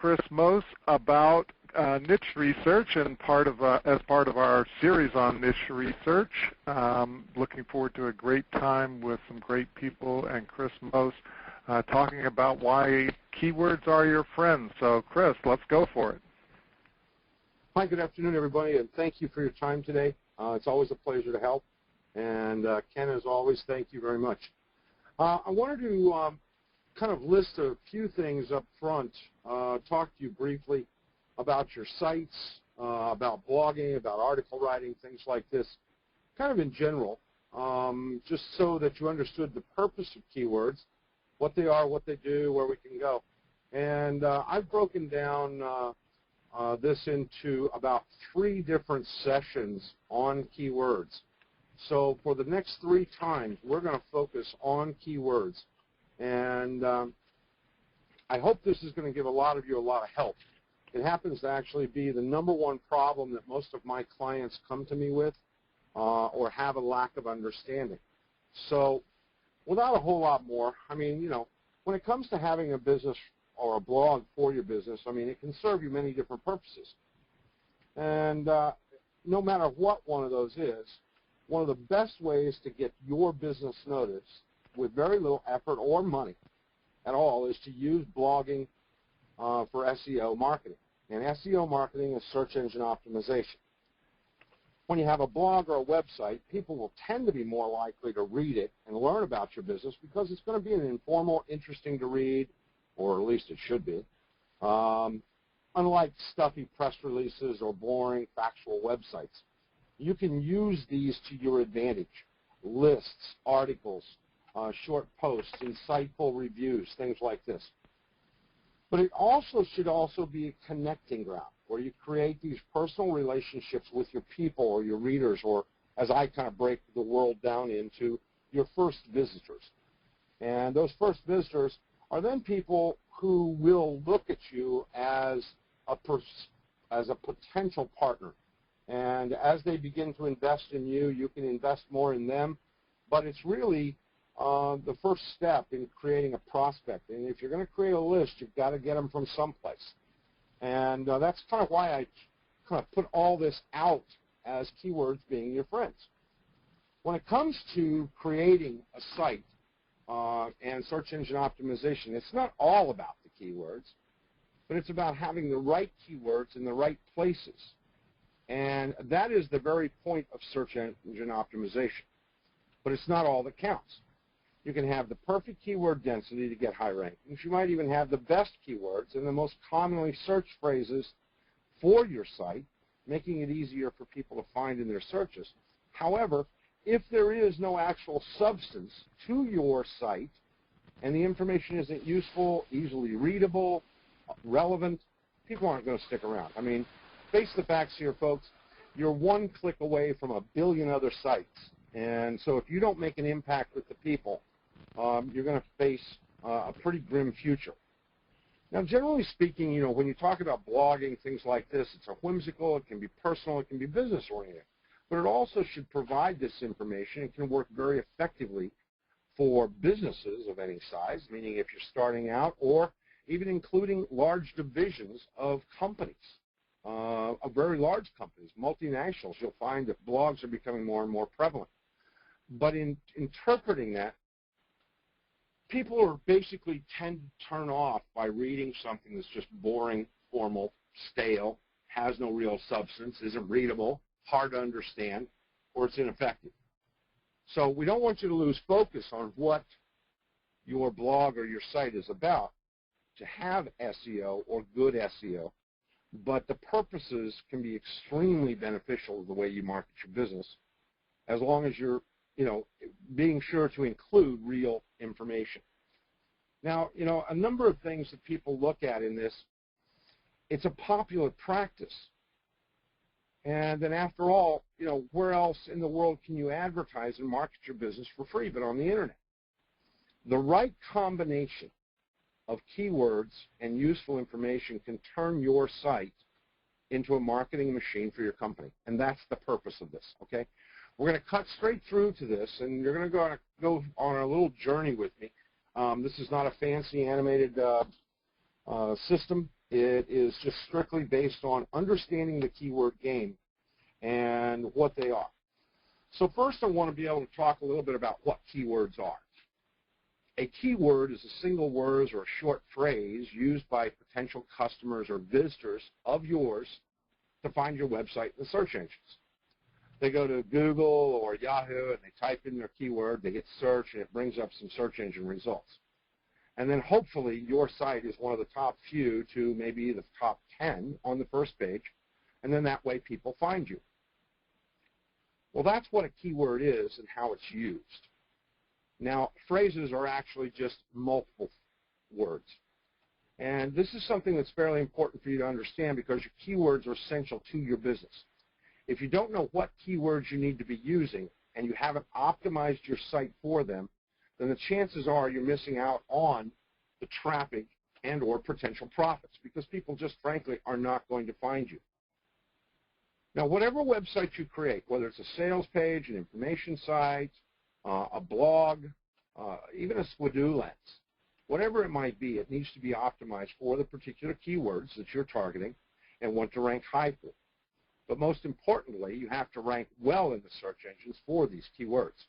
Chris Mose about niche research and as part of our series on niche research. Looking forward to a great time with some great people and Chris Mose talking about why keywords are your friends. So Chris, let's go for it. Hi, good afternoon, everybody, and thank you for your time today. It's always a pleasure to help. And Ken, as always, thank you very much. I wanted to kind of list a few things up front, talk to you briefly about your sites, about blogging, about article writing, things like this, kind of in general, just so that you understood the purpose of keywords, what they are, what they do, where we can go. And I've broken down this into about 3 different sessions on keywords. So for the next 3 times, we're going to focus on keywords. And I hope this is going to give a lot of you a lot of help. It happens to actually be the #1 problem that most of my clients come to me with or have a lack of understanding. So without a whole lot more, I mean, you know, when it comes to having a business or a blog for your business, I mean, it can serve you many different purposes. And no matter what one of those is, one of the best ways to get your business noticed with very little effort or money at all is to use blogging for SEO marketing. And SEO marketing is search engine optimization. When you have a blog or a website, people will tend to be more likely to read it and learn about your business because it's going to be an informal, interesting to read, or at least it should be, unlike stuffy press releases or boring factual websites. You can use these to your advantage. Lists, articles, short posts, insightful reviews, things like this. But it also should also be a connecting ground where you create these personal relationships with your people or your readers, or as I kind of break the world down into, your first visitors. And those first visitors are then people who will look at you as a potential partner. And as they begin to invest in you, you can invest more in them. But it's really the first step in creating a prospect. And if you're going to create a list, you've got to get them from someplace. And that's kind of why I kind of put all this out as keywords being your friends. When it comes to creating a site and search engine optimization, it's not all about the keywords, but it's about having the right keywords in the right places. And that is the very point of search engine optimization. But it's not all that counts. You can have the perfect keyword density to get high rankings. You might even have the best keywords and the most commonly searched phrases for your site, making it easier for people to find in their searches. However, if there is no actual substance to your site and the information isn't useful, easily readable, relevant, people aren't going to stick around. I mean, face the facts here, folks. You're 1 click away from a billion other sites. And so if you don't make an impact with the people, you're going to face a pretty grim future. Now, generally speaking, you know, when you talk about blogging, things like this, it's a whimsical, it can be personal, it can be business-oriented. But it also should provide this information. It can work very effectively for businesses of any size, meaning if you're starting out, or even including large divisions of companies, of very large companies, multinationals. You'll find that blogs are becoming more and more prevalent. But in interpreting that, people are basically tend to turn off by reading something that's just boring, formal, stale, has no real substance, isn't readable, hard to understand, or it's ineffective. So we don't want you to lose focus on what your blog or your site is about to have SEO or good SEO, but the purposes can be extremely beneficial to the way you market your business as long as you're, you know, being sure to include real information. Now, you know, a number of things that people look at in this, it's a popular practice. And then after all, you know, where else in the world can you advertise and market your business for free but on the internet? The right combination of keywords and useful information can turn your site into a marketing machine for your company. And that's the purpose of this, okay? We're going to cut straight through to this, and you're going to go on a little journey with me. This is not a fancy animated system. It is just strictly based on understanding the keyword game and what they are. So first I want to be able to talk a little bit about what keywords are. A keyword is a single word or a short phrase used by potential customers or visitors of yours to find your website in the search engines. They go to Google or Yahoo and they type in their keyword, they hit search, and it brings up some search engine results. And then hopefully your site is one of the top few to maybe the top 10 on the first page, and then that way people find you. Well, that's what a keyword is and how it's used. Now, phrases are actually just multiple words. And this is something that's fairly important for you to understand because your keywords are essential to your business. If you don't know what keywords you need to be using and you haven't optimized your site for them, then the chances are you're missing out on the traffic and or potential profits because people just frankly are not going to find you. Now, whatever website you create, whether it's a sales page, an information site, a blog, even a Squidoo lens, whatever it might be, it needs to be optimized for the particular keywords that you're targeting and want to rank high for. But most importantly, you have to rank well in the search engines for these keywords.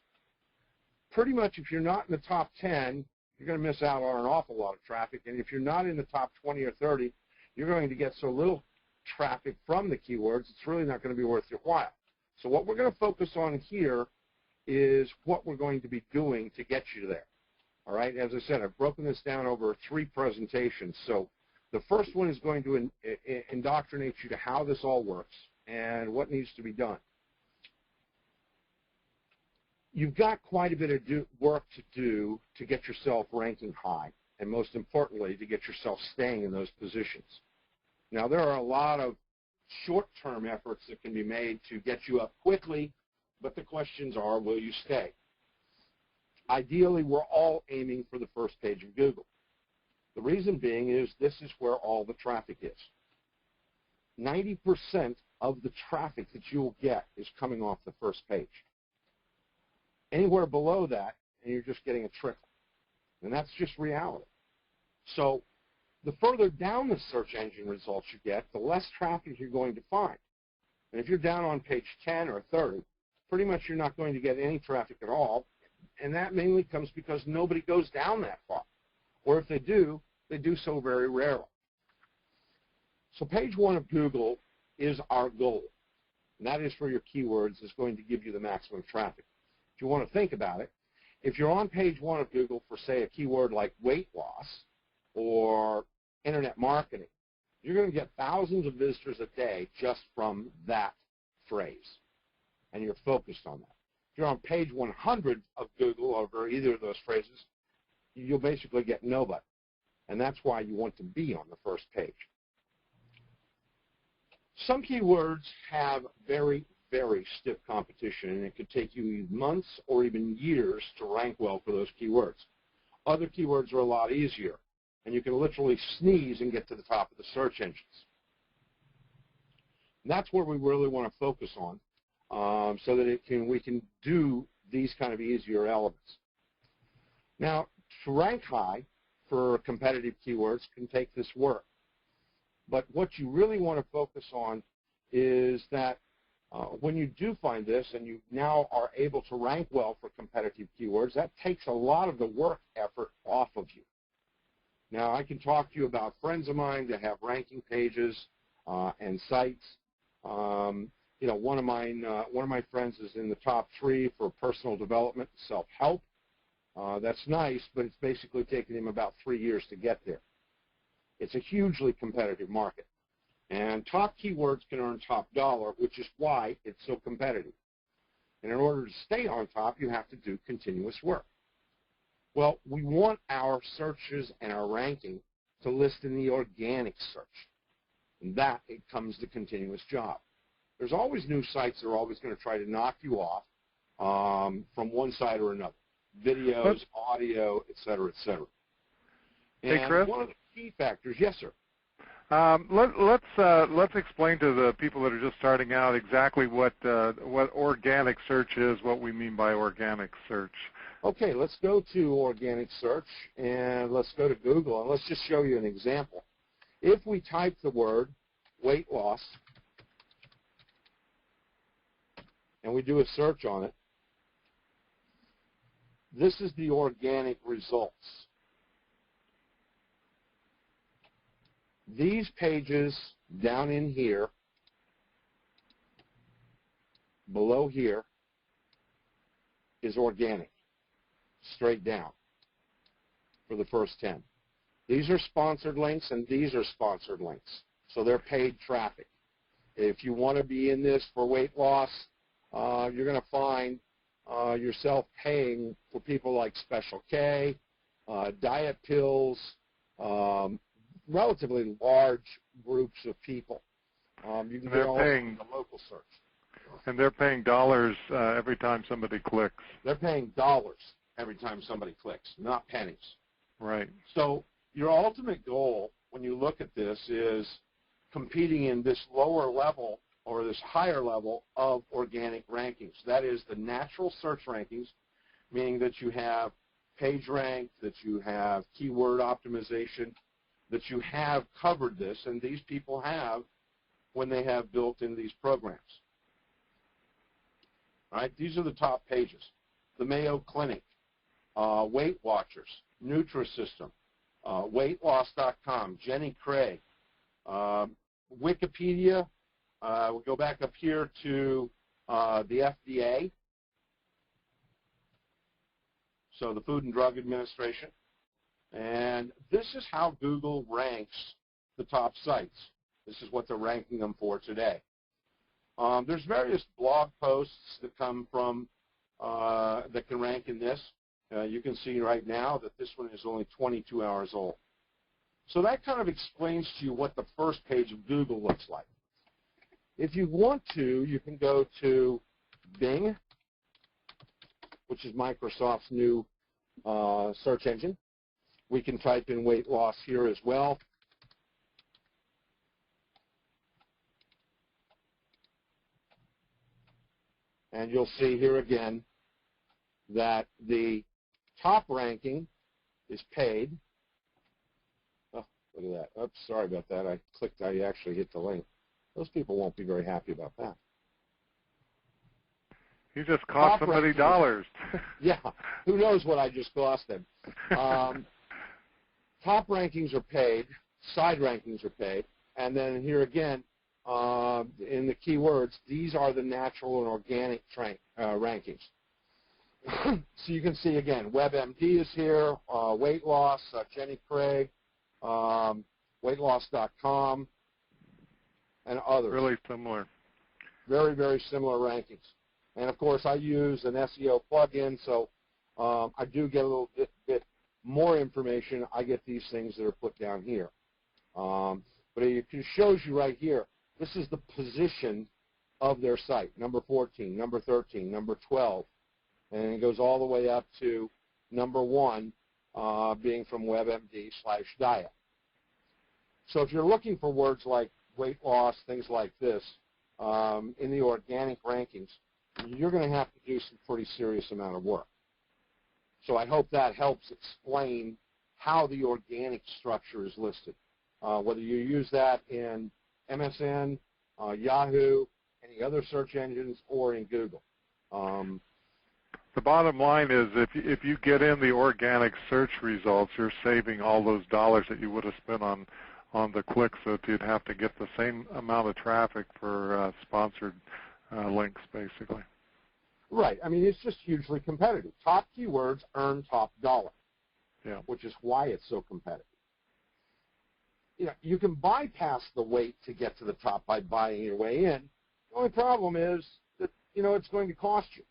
Pretty much if you're not in the top 10, you're going to miss out on an awful lot of traffic. And if you're not in the top 20 or 30, you're going to get so little traffic from the keywords, it's really not going to be worth your while. So what we're going to focus on here is what we're going to be doing to get you there. All right, as I said, I've broken this down over 3 presentations. So the first one is going to indoctrinate you to how this all works and what needs to be done. You've got quite a bit of work to do to get yourself ranking high, and most importantly, to get yourself staying in those positions. Now, there are a lot of short-term efforts that can be made to get you up quickly, but the questions are, will you stay? Ideally, we're all aiming for the first page of Google. The reason being is this is where all the traffic is. 90% of the traffic that you'll get is coming off the first page. Anywhere below that, and you're just getting a trickle. And that's just reality. So the further down the search engine results you get, the less traffic you're going to find. And if you're down on page 10 or 30, pretty much you're not going to get any traffic at all. And that mainly comes because nobody goes down that far. Or if they do so very rarely. So page 1 of Google is our goal. And that is for your keywords is going to give you the maximum traffic. If you want to think about it, if you're on page 1 of Google for, say, a keyword like weight loss or internet marketing, you're going to get thousands of visitors a day just from that phrase. And you're focused on that. If you're on page 100 of Google over either of those phrases, you'll basically get nobody. And that's why you want to be on the first page. Some keywords have very, very stiff competition, and it could take you months or even years to rank well for those keywords. Other keywords are a lot easier, and you can literally sneeze and get to the top of the search engines. And that's where we really want to focus on so that we can do these kind of easier elements. Now, to rank high for competitive keywords can take this work. But what you really want to focus on is that when you do find this and you now are able to rank well for competitive keywords, that takes a lot of the work effort off of you. Now, I can talk to you about friends of mine that have ranking pages and sites. One of my friends is in the top 3 for personal development and self-help. That's nice, but it's basically taken him about 3 years to get there. It's a hugely competitive market. And top keywords can earn top dollar, which is why it's so competitive. And in order to stay on top, you have to do continuous work. Well, we want our searches and our ranking to list in the organic search. And that it comes the continuous job. There's always new sites that are always going to try to knock you off from one side or another. Videos, audio, et cetera, et cetera. And hey, Chris? One of the key factors, yes, sir. Let's explain to the people that are just starting out exactly what organic search is, what we mean by organic search. Okay, let's go to organic search, and let's go to Google, and let's just show you an example. If we type the word weight loss and we do a search on it, this is the organic results. These pages down in here, below here, is organic, straight down for the first 10. These are sponsored links, and these are sponsored links. So they're paid traffic. If you want to be in this for weight loss, you're going to find yourself paying for people like Special K, diet pills, relatively large groups of people. You can get all in the local search. And they're paying dollars every time somebody clicks. They're paying dollars every time somebody clicks, not pennies. Right. So your ultimate goal when you look at this is competing in this lower level or this higher level of organic rankings. That is the natural search rankings, meaning that you have page rank, that you have keyword optimization, that you have covered this, and these people have when they have built in these programs. All right, these are the top pages. The Mayo Clinic, Weight Watchers, Nutrisystem, weightloss.com, Jenny Craig, Wikipedia. We'll go back up here to the FDA, so the Food and Drug Administration. And this is how Google ranks the top sites. This is what they're ranking them for today. There's various blog posts that come from that can rank in this. You can see right now that this one is only 22 hours old. So that kind of explains to you what the first page of Google looks like. If you want to, you can go to Bing, which is Microsoft's new search engine. We can type in weight loss here as well. And you'll see here again that the top ranking is paid. Oh, look at that. Oops, sorry about that. I actually hit the link. Those people won't be very happy about that. You just cost somebody dollars. Yeah, who knows what I just cost them. Top rankings are paid, side rankings are paid, and then here again, in the keywords, these are the natural and organic rankings. So you can see again, WebMD is here, weight loss, Jenny Craig, weightloss.com, and others. Really similar. Very, very similar rankings. And of course, I use an SEO plugin, so I do get a little bit more information. I get these things that are put down here. But it shows you right here, this is the position of their site, number 14, number 13, number 12, and it goes all the way up to number 1, being from WebMD/diet. So if you're looking for words like weight loss, things like this, in the organic rankings, you're going to have to do some pretty serious amount of work. So I hope that helps explain how the organic structure is listed, whether you use that in MSN, Yahoo, any other search engines, or in Google. The bottom line is if you get in the organic search results, you're saving all those dollars that you would have spent on the clicks, so you'd have to get the same amount of traffic for sponsored links, basically. Right. I mean, it's just hugely competitive. Top keywords earn top dollar, yeah, which is why it's so competitive. You know, you can bypass the weight to get to the top by buying your way in. The only problem is that, you know, it's going to cost you.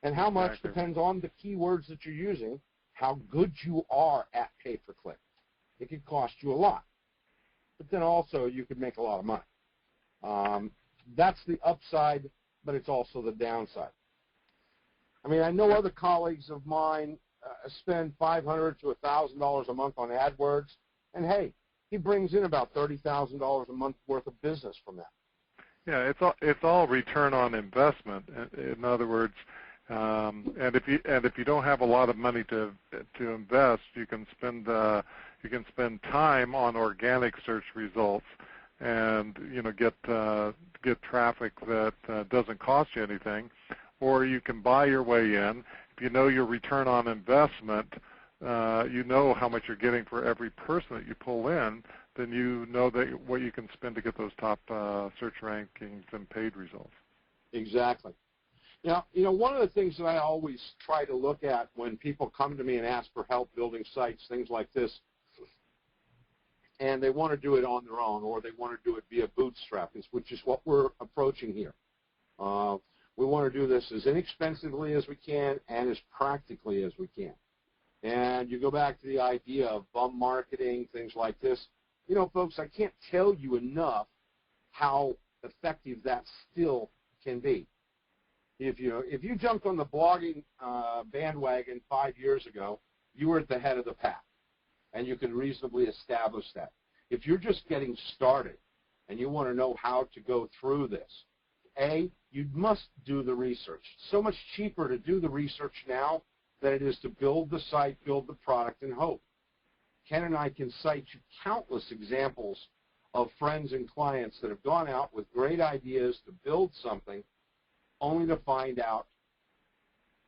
And how much depends on the keywords that you're using, how good you are at pay-per-click. It could cost you a lot. But then also you could make a lot of money. That's the upside, but it's also the downside. I mean, I know other colleagues of mine spend $500 to $1,000 a month on AdWords, and hey, he brings in about $30,000 a month worth of business from that. Yeah, it's all return on investment. In other words, And if you don't have a lot of money to invest, you can spend time on organic search results, and get traffic that doesn't cost you anything, or you can buy your way in. If you know your return on investment, you know how much you're getting for every person that you pull in, then you know that what you can spend to get those top search rankings and paid results. Exactly. Now, one of the things that I always try to look at when people come to me and ask for help building sites, things like this, and they want to do it on their own, or they want to do it via bootstrap, which is what we're approaching here. We want to do this as inexpensively as we can and as practically as we can. And you go back to the idea of bum marketing, things like this. Folks, I can't tell you enough how effective that still can be. If you jumped on the blogging bandwagon 5 years ago, you were at the head of the pack, and you could reasonably establish that. If you're just getting started and you want to know how to go through this, you must do the research. It's so much cheaper to do the research now than it is to build the site, build the product, and hope. Ken and I can cite you countless examples of friends and clients that have gone out with great ideas to build something only to find out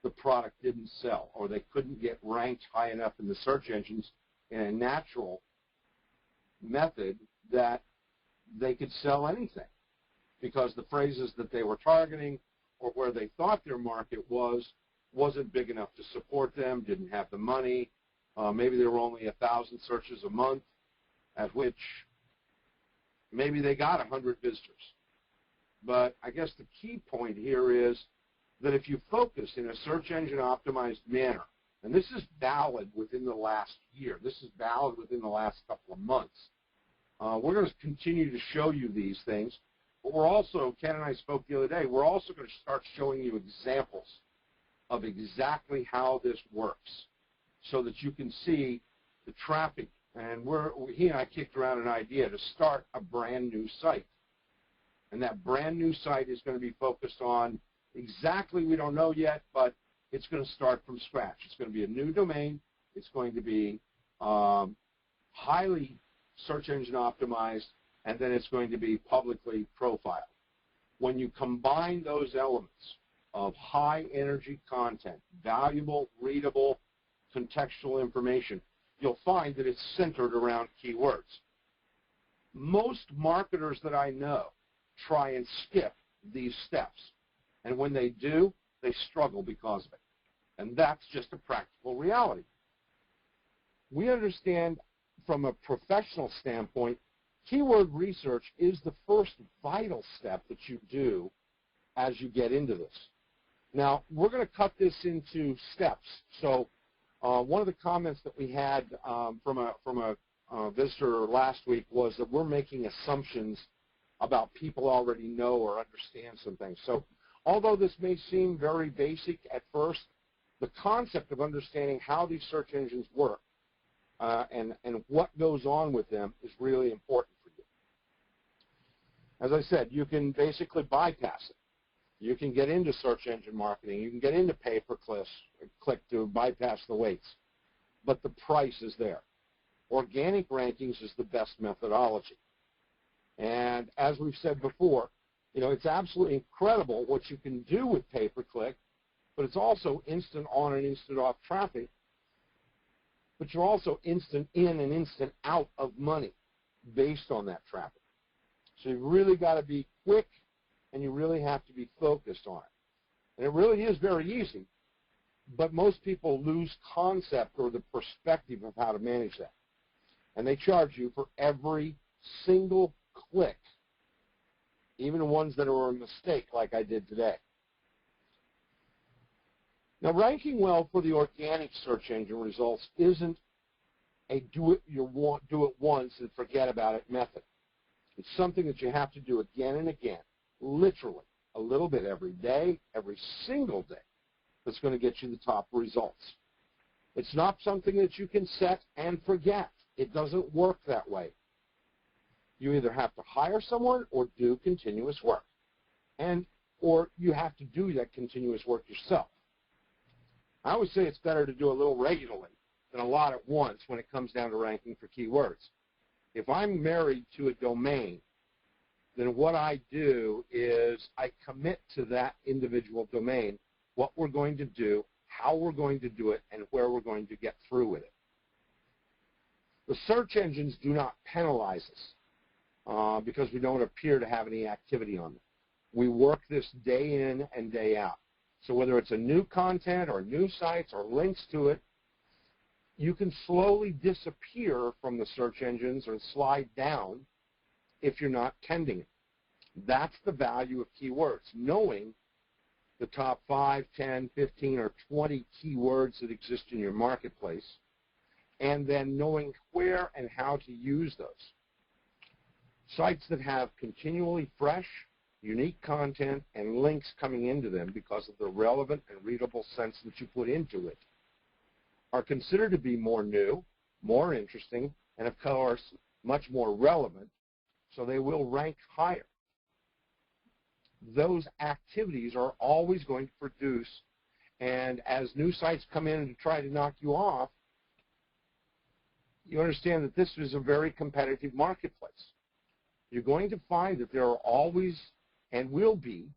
the product didn't sell, or they couldn't get ranked high enough in the search engines in a natural method that they could sell anything, because the phrases that they were targeting or where they thought their market wasn't big enough to support them, didn't have the money. Maybe there were only 1,000 searches a month, at which maybe they got 100 visitors. But I guess the key point here is that if you focus in a search engine optimized manner, and this is valid within the last year, this is valid within the last couple of months, we're going to continue to show you these things, but we're also, Ken and I spoke the other day, we're also going to start showing you examples of exactly how this works so that you can see the traffic. And he and I kicked around an idea to start a brand new site. And that brand new site is going to be focused on exactly, we don't know yet, but it's going to start from scratch. It's going to be a new domain. It's going to be highly search engine optimized, and then it's going to be publicly profiled. When you combine those elements of high energy content, valuable, readable, contextual information, you'll find that it's centered around keywords. Most marketers that I know try and skip these steps, and when they do, they struggle because of it. And that's just a practical reality. We understand from a professional standpoint, keyword research is the first vital step that you do as you get into this. Now, we're going to cut this into steps. So one of the comments that we had from a visitor last week was that we're making assumptions about people already know or understand some things. So although this may seem very basic at first, the concept of understanding how these search engines work and what goes on with them is really important for you. As I said, you can basically bypass it. You can get into search engine marketing. You can get into pay-per-click to bypass the weights. But the price is there. Organic rankings is the best methodology. And as we've said before, it's absolutely incredible what you can do with pay-per-click, but it's also instant on and instant off traffic. But you're also instant in and instant out of money based on that traffic. So you've really got to be quick, and you really have to be focused on it. And it really is very easy, but most people lose concept or the perspective of how to manage that. And they charge you for every single click, even ones that are a mistake like I did today. Now, ranking well for the organic search engine results isn't a do it once and forget about it method. It's something that you have to do again and again, literally, a little bit every day, every single day, that's going to get you the top results. It's not something that you can set and forget. It doesn't work that way. You either have to hire someone or do continuous work. Or you have to do that continuous work yourself. I always say it's better to do a little regularly than a lot at once when it comes down to ranking for keywords. If I'm married to a domain, then what I do is I commit to that individual domain, what we're going to do, how we're going to do it, and where we're going to get through with it. The search engines do not penalize us because we don't appear to have any activity on them. We work this day in and day out. So whether it's a new content or new sites or links to it, you can slowly disappear from the search engines or slide down if you're not tending it. That's the value of keywords, knowing the top 5, 10, 15, or 20 keywords that exist in your marketplace, and then knowing where and how to use those. Sites that have continually fresh, unique content and links coming into them because of the relevant and readable sense that you put into it are considered to be more new, more interesting, and of course, much more relevant, so they will rank higher. Those activities are always going to produce, and as new sites come in to try to knock you off, you understand that this is a very competitive marketplace. You're going to find that there are always and will be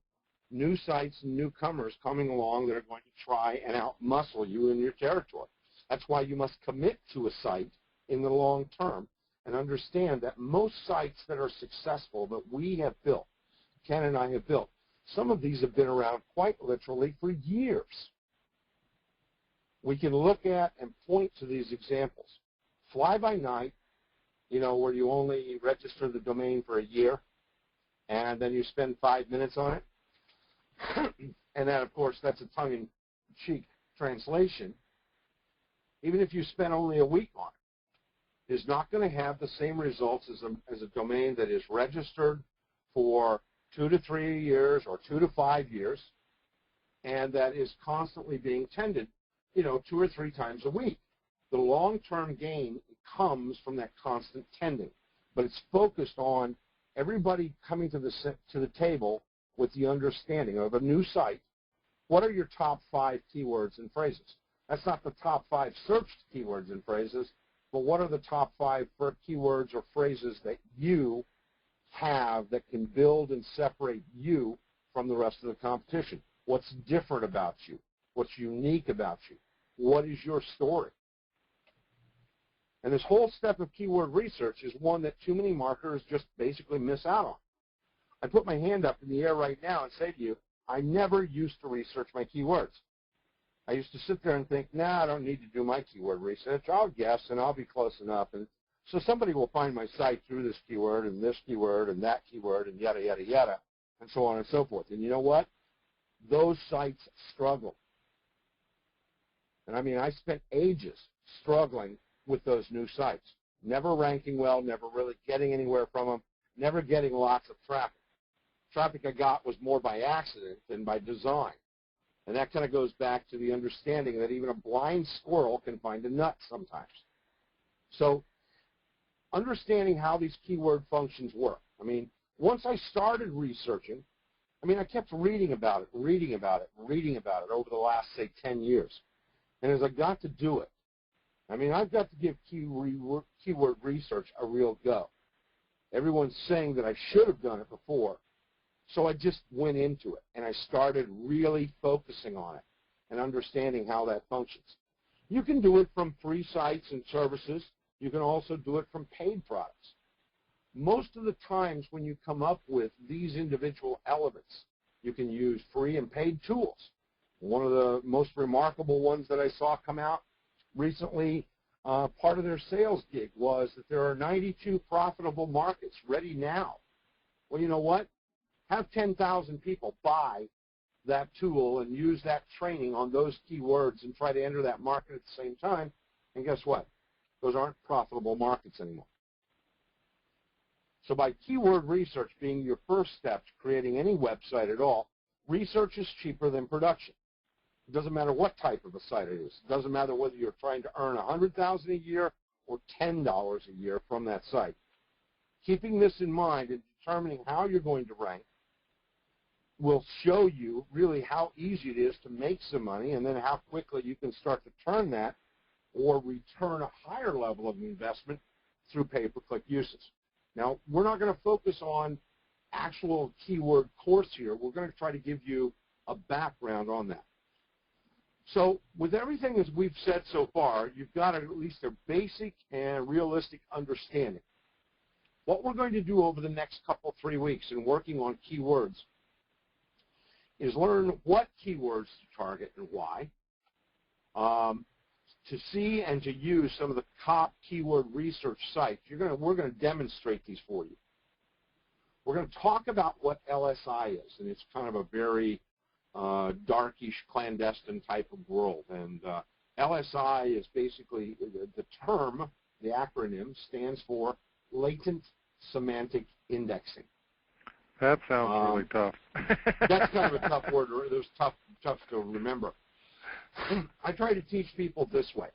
new sites and newcomers coming along that are going to try and outmuscle you in your territory. That's why you must commit to a site in the long term and understand that most sites that are successful that we have built, Ken and I have built, some of these have been around quite literally for years. We can look at and point to these examples. Fly By Night, you know, where you only register the domain for a year and then you spend 5 minutes on it. And then, of course, that's a tongue-in-cheek translation. Even if you spend only a week on it, is not going to have the same results as a domain that is registered for 2 to 3 years or 2 to 5 years, and that is constantly being tended, you know, 2 or 3 times a week. The long-term gain comes from that constant tending, but it's focused on everybody coming to the table with the understanding of a new site. What are your top 5 keywords and phrases? That's not the top 5 searched keywords and phrases, but what are the top 5 keywords or phrases that you have that can build and separate you from the rest of the competition? What's different about you? What's unique about you? What is your story? And this whole step of keyword research is one that too many marketers just basically miss out on. I put my hand up in the air right now and say to you, I never used to research my keywords. I used to sit there and think, nah, I don't need to do my keyword research. I'll guess and I'll be close enough. And so somebody will find my site through this keyword and that keyword and yada, yada, yada, and so on and so forth. And you know what? Those sites struggle. And I mean, I spent ages struggling with those new sites, never ranking well, never really getting anywhere from them, never getting lots of traffic. Traffic I got was more by accident than by design. And that kind of goes back to the understanding that even a blind squirrel can find a nut sometimes. So understanding how these keyword functions work. I mean, once I started researching, I mean, I kept reading about it over the last, say, 10 years. And as I got to do it, I mean, I've got to give keyword research a real go. Everyone's saying that I should have done it before. So I just went into it, and I started really focusing on it and understanding how that functions. You can do it from free sites and services. You can also do it from paid products. Most of the times when you come up with these individual elements, you can use free and paid tools. One of the most remarkable ones that I saw come out recently, part of their sales gig was that there are 92 profitable markets ready now. Well, you know what? Have 10,000 people buy that tool and use that training on those keywords and try to enter that market at the same time, and guess what? Those aren't profitable markets anymore. So by keyword research being your first step to creating any website at all, research is cheaper than production. It doesn't matter what type of a site it is. It doesn't matter whether you're trying to earn $100,000 a year or $10 a year from that site. Keeping this in mind and determining how you're going to rank will show you really how easy it is to make some money, and then how quickly you can start to turn that or return a higher level of investment through pay-per-click uses. Now, we're not going to focus on actual keyword course here. We're going to try to give you a background on that. So with everything as we've said so far, you've got at least a basic and realistic understanding. What we're going to do over the next couple, 3 weeks in working on keywords is learn what keywords to target and why, to see and to use some of the top keyword research sites. We're going to demonstrate these for you. We're going to talk about what LSI is, and it's kind of a very darkish, clandestine type of world. And LSI is basically the term, the acronym stands for Latent Semantic Indexing. That sounds really tough. That's kind of a tough word. It was tough to remember. I try to teach people this way.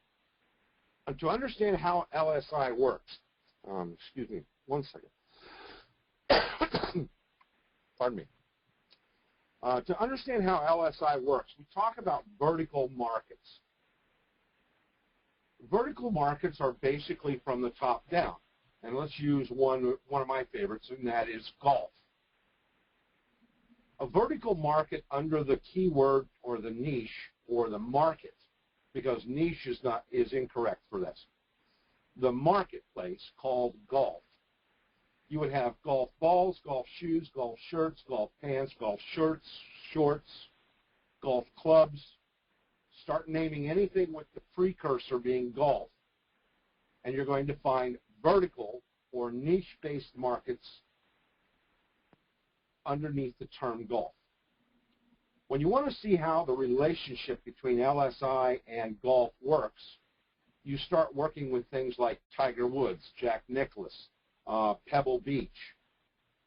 And to understand how LSI works, excuse me, one second. Pardon me. To understand how LSI works, we talk about vertical markets. Vertical markets are basically from the top down. And let's use one of my favorites, and that is golf. A vertical market under the keyword or the niche or the market, because niche is incorrect for this. The marketplace called golf. You would have golf balls, golf shoes, golf shirts, golf pants, golf shorts, golf clubs. Start naming anything with the precursor being golf, and you're going to find vertical or niche-based markets underneath the term golf. When you want to see how the relationship between LSI and golf works, you start working with things like Tiger Woods, Jack Nicklaus, Pebble Beach.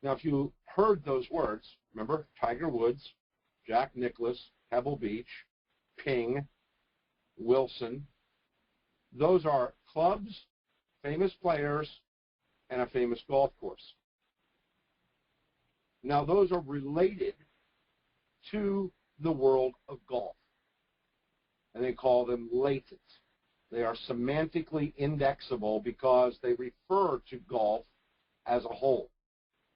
Now, if you heard those words, remember Tiger Woods, Jack Nicklaus, Pebble Beach, Ping, Wilson, those are clubs, famous players, and a famous golf course. Now, those are related to the world of golf, and they call them latent. They are semantically indexable because they refer to golf as a whole,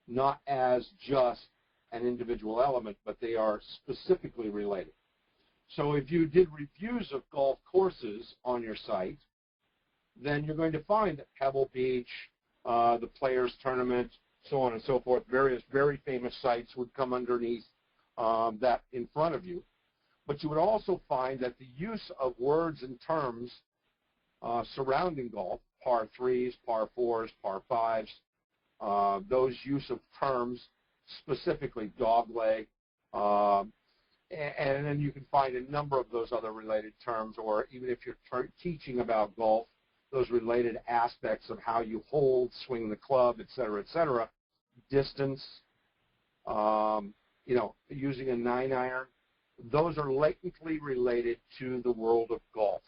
not as just an individual element, but they are specifically related. So if you did reviews of golf courses on your site, then you're going to find that Pebble Beach, the Players Tournament, so on and so forth, various very famous sites would come underneath that in front of you. But you would also find that the use of words and terms surrounding golf, par 3s, par 4s, par 5s, those use of terms, specifically dogleg, and then you can find a number of those other related terms, or even if you're teaching about golf, those related aspects of how you hold, swing the club, et cetera, distance, using a 9-iron, those are latently related to the world of golf.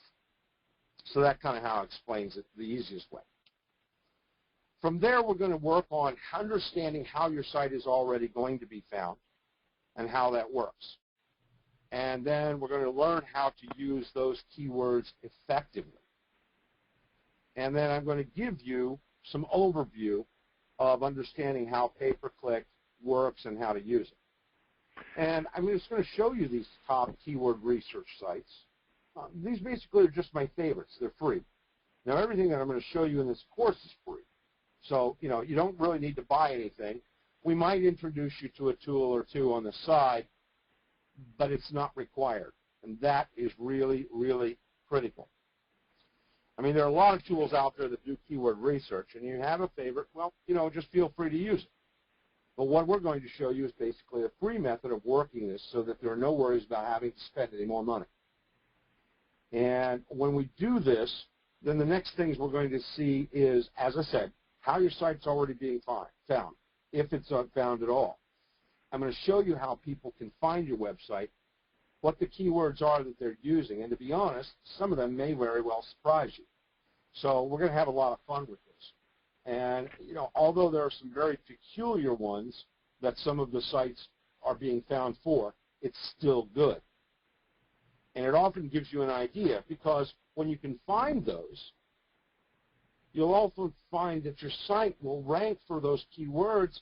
So that kind of how it explains it the easiest way. From there, we're going to work on understanding how your site is already going to be found and how that works. And then we're going to learn how to use those keywords effectively. And then I'm going to give you some overview of understanding how pay-per-click works and how to use it. And I'm just going to show you these top keyword research sites. These basically are just my favorites. They're free. Now, everything that I'm going to show you in this course is free. So, you don't really need to buy anything. We might introduce you to a tool or two on the side, but it's not required. And that is really, really critical. I mean, there are a lot of tools out there that do keyword research, and you have a favorite, well, just feel free to use it. But what we're going to show you is basically a free method of working this so that there are no worries about having to spend any more money. And when we do this, then the next things we're going to see is, as I said, how your site's already being found, if it's found at all. I'm going to show you how people can find your website, what the keywords are that they're using, and to be honest, some of them may very well surprise you. So we're going to have a lot of fun with this. And, although there are some very peculiar ones that some of the sites are being found for, it's still good. And it often gives you an idea, because when you can find those, you'll also find that your site will rank for those keywords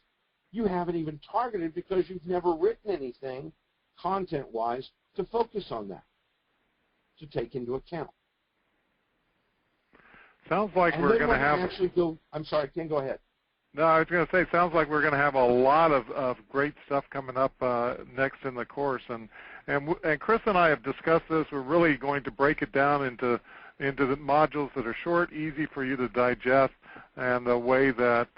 you haven't even targeted because you've never written anything content-wise to focus on that, to take into account. Sounds like we're going to have... I'm sorry, Ken, go ahead. No, I was going to say, sounds like we're going to have a lot of great stuff coming up next in the course. And Chris and I have discussed this. We're really going to break it down into the modules that are short, easy for you to digest, and a way that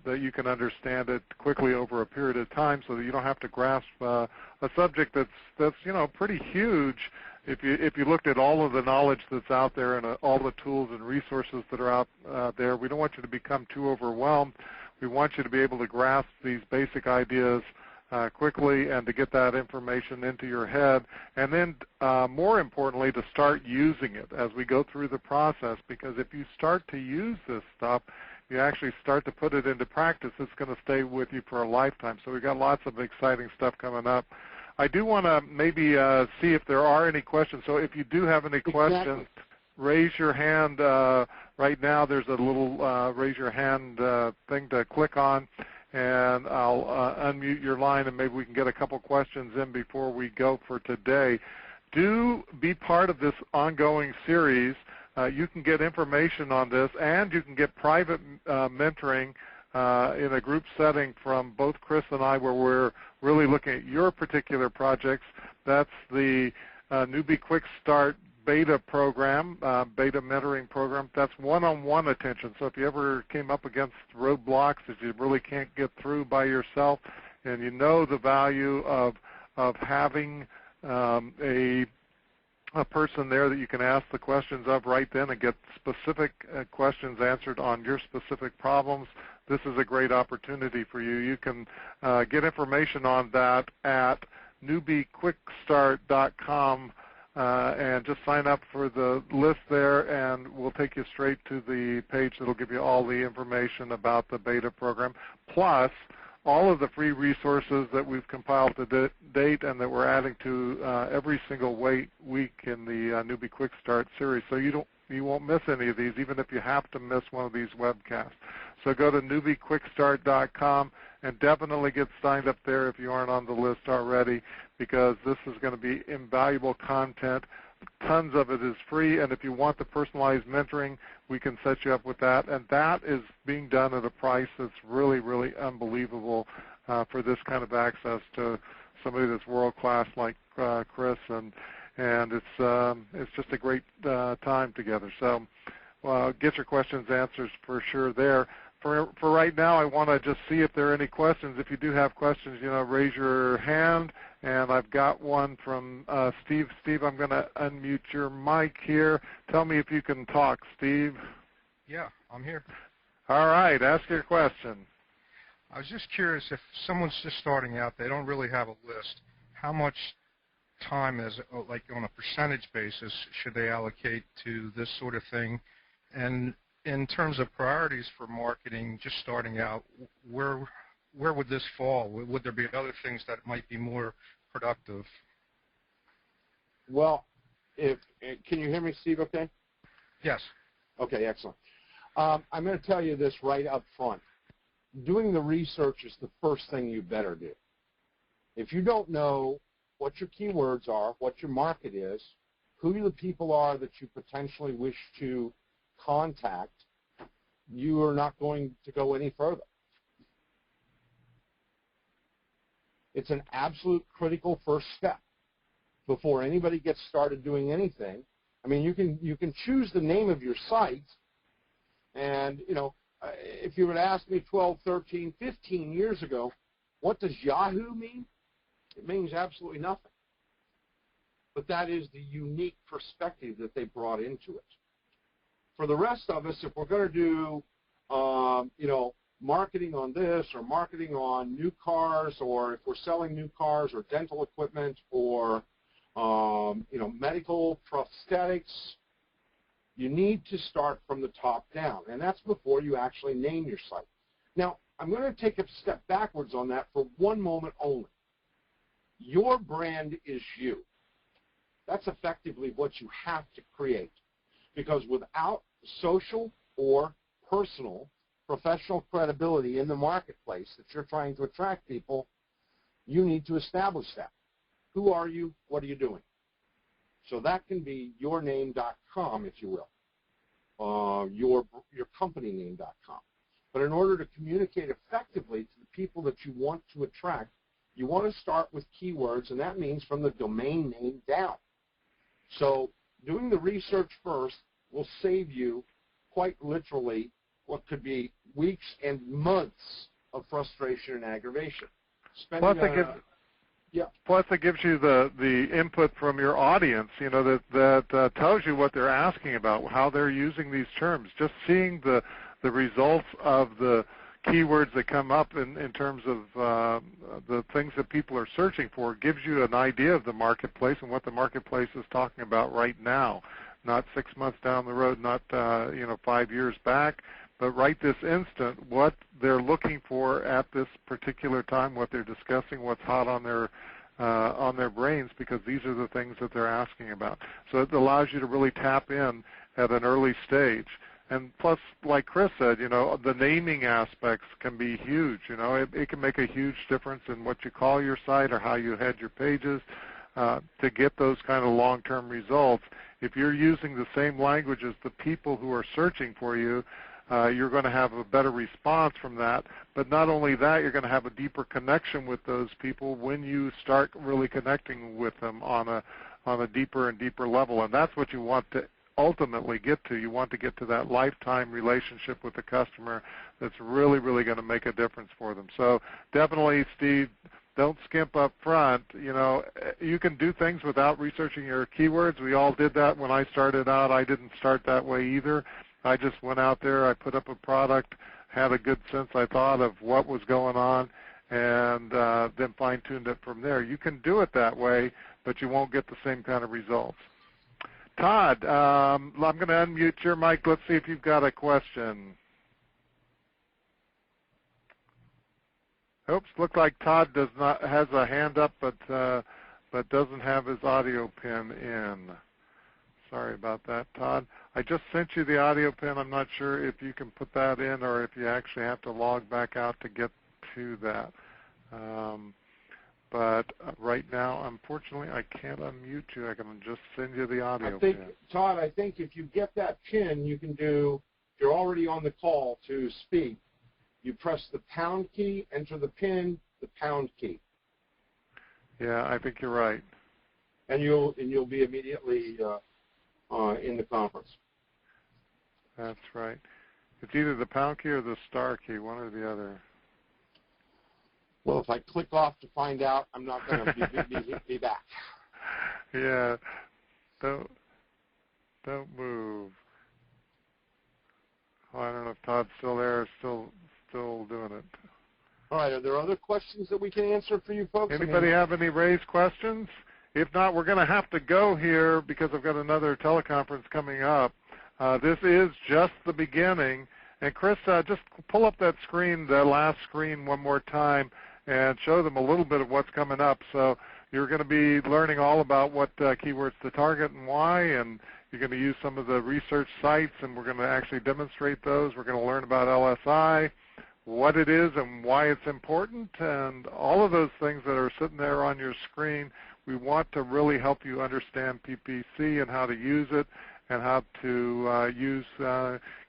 that you can understand it quickly over a period of time, so that you don't have to grasp a subject that's pretty huge. If you looked at all of the knowledge that's out there and all the tools and resources that are out there, we don't want you to become too overwhelmed. We want you to be able to grasp these basic ideas quickly and to get that information into your head, and then more importantly, to start using it as we go through the process, because if you start to use this stuff, you actually start to put it into practice, it's going to stay with you for a lifetime. So we've got lots of exciting stuff coming up. I do want to maybe see if there are any questions. So if you do have any questions, raise your hand. Right now there's a little raise your hand thing to click on, and I'll unmute your line, and maybe we can get a couple questions in before we go for today. Do be part of this ongoing series. You can get information on this, and you can get private mentoring in a group setting from both Chris and I, where we're really looking at your particular projects. That's the Newbie Quick Start beta program, beta mentoring program. That's one-on-one attention. So if you ever came up against roadblocks that you really can't get through by yourself, and you know the value of having a person there that you can ask the questions of right then and get specific questions answered on your specific problems, this is a great opportunity for you. You can get information on that at newbiequickstart.com and just sign up for the list there, and we'll take you straight to the page that will give you all the information about the beta program, plus all of the free resources that we've compiled to date and that we're adding to every single week in the Newbie Quick Start series. So you won't miss any of these, even if you have to miss one of these webcasts. So go to newbiequickstart.com and definitely get signed up there if you aren't on the list already, because this is going to be invaluable content. Tons of it is free, and if you want the personalized mentoring, we can set you up with that. And that is being done at a price that's really, really unbelievable for this kind of access to somebody that's world-class like Chris, and it's just a great time together. So get your questions answered for sure there. For right now, I want to just see if there are any questions. If you do have questions, raise your hand. And I've got one from Steve. Steve, I'm going to unmute your mic here. Tell me if you can talk, Steve. Yeah, I'm here. All right, ask your question. I was just curious, if someone's just starting out, they don't really have a list, how much time, like on a percentage basis, should they allocate to this sort of thing? And in terms of priorities for marketing, just starting out, where would this fall? Would there be other things that might be more productive? Well, can you hear me, Steve, okay? Yes. Okay, excellent. I'm going to tell you this right up front. Doing the research is the first thing you better do. If you don't know what your keywords are, what your market is, who the people are that you potentially wish to contact, you are not going to go any further. It's an absolute critical first step before anybody gets started doing anything. I mean, you can choose the name of your site, and if you would ask me 12, 13, 15 years ago, what does Yahoo mean? It means absolutely nothing. But that is the unique perspective that they brought into it. For the rest of us, if we're going to do, marketing on this or marketing on new cars, or if we're selling new cars or dental equipment or, medical prosthetics, you need to start from the top down, and that's before you actually name your site. Now, I'm going to take a step backwards on that for one moment only. Your brand is you. That's effectively what you have to create, because without social or personal professional credibility in the marketplace that you're trying to attract people, you need to establish that. Who are you? What are you doing? So that can be yourname.com, if you will, your companyname.com. But in order to communicate effectively to the people that you want to attract, you want to start with keywords, and that means from the domain name down. So doing the research first will save you quite literally what could be weeks and months of frustration and aggravation. Plus it gives you the input from your audience, you know, that tells you what they're asking about, how they're using these terms. Just seeing the results of the keywords that come up in terms of the things that people are searching for gives you an idea of the marketplace and what the marketplace is talking about right now. Not 6 months down the road, not 5 years back, but right this instant, what they're looking for at this particular time, what they're discussing, what's hot on their brains, because these are the things that they're asking about. So it allows you to really tap in at an early stage. And plus, like Chris said, you know, the naming aspects can be huge. You know, it can make a huge difference in what you call your site or how you head your pages to get those kind of long-term results. If you're using the same language as the people who are searching for you, you're going to have a better response from that. But not only that, you're going to have a deeper connection with those people when you start really connecting with them on a deeper and deeper level. And that's what you want to ultimately get to. You want to get to that lifetime relationship with the customer that's really, really going to make a difference for them. So definitely, Steve, don't skimp up front. You know, you can do things without researching your keywords. We all did that when I started out. I didn't start that way either. I just went out there, I put up a product, had a good sense, I thought, of what was going on, and then fine-tuned it from there. You can do it that way, but you won't get the same kind of results. Todd, I'm going to unmute your mic. Let's see if you've got a question. Oops, looks like Todd has a hand up, but doesn't have his audio pin in. Sorry about that, Todd. I just sent you the audio pin. I'm not sure if you can put that in or if you actually have to log back out to get to that. But right now, unfortunately, I can't unmute you. I can just send you the audio pin. Todd, I think if you get that pin, you can do, if you're already on the call to speak, you press the pound key, enter the pin, the pound key. Yeah, I think you're right. And you'll be immediately in the conference. That's right. It's either the pound key or the star key, one or the other. Well, if I click off to find out, I'm not going to be back. Yeah, don't move. Oh, I don't know if Todd's still there or still doing it. All right, are there other questions that we can answer for you folks? Anybody have any raised questions? If not, we're going to have to go here because I've got another teleconference coming up. This is just the beginning. And Chris, just pull up that screen, the last screen one more time, and show them a little bit of what's coming up. So you're going to be learning all about what keywords to target and why, and you're going to use some of the research sites, and we're going to actually demonstrate those. We're going to learn about LSI, what it is and why it's important, and all of those things that are sitting there on your screen. We want to really help you understand PPC and how to use it and how to use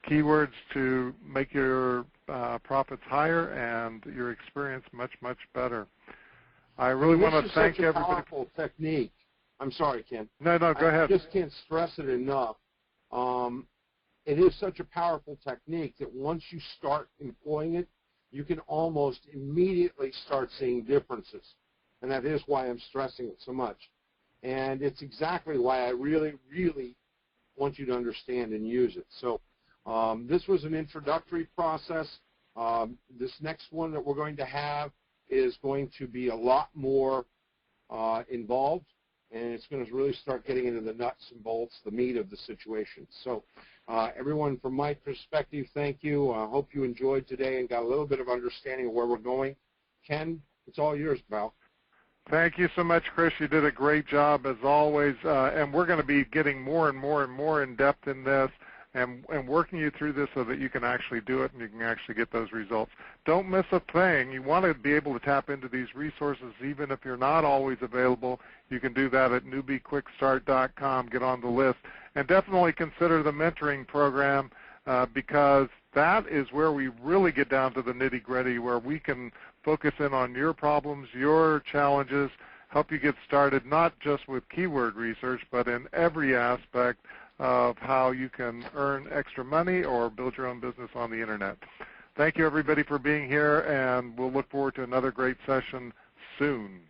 keywords to make your profits higher and your experience much, much better. I really want to thank everybody. This is such a powerful technique. I'm sorry, Ken. No, go ahead. I just can't stress it enough. It is such a powerful technique that once you start employing it, you can almost immediately start seeing differences. And that is why I'm stressing it so much. And it's exactly why I really, really want you to understand and use it. So this was an introductory process. This next one that we're going to have is going to be a lot more involved, and it's going to really start getting into the nuts and bolts, the meat of the situation. So everyone, from my perspective, thank you. I hope you enjoyed today and got a little bit of understanding of where we're going. Ken, it's all yours, pal. Thank you so much, Chris. You did a great job as always, and we're going to be getting more and more and more in depth in this and working you through this so that you can actually do it and you can actually get those results. Don't miss a thing. You want to be able to tap into these resources even if you're not always available. You can do that at newbiequickstart.com. Get on the list. And definitely consider the mentoring program because that is where we really get down to the nitty-gritty, where we can focus in on your problems, your challenges, help you get started not just with keyword research, but in every aspect of how you can earn extra money or build your own business on the Internet. Thank you, everybody, for being here, and we'll look forward to another great session soon.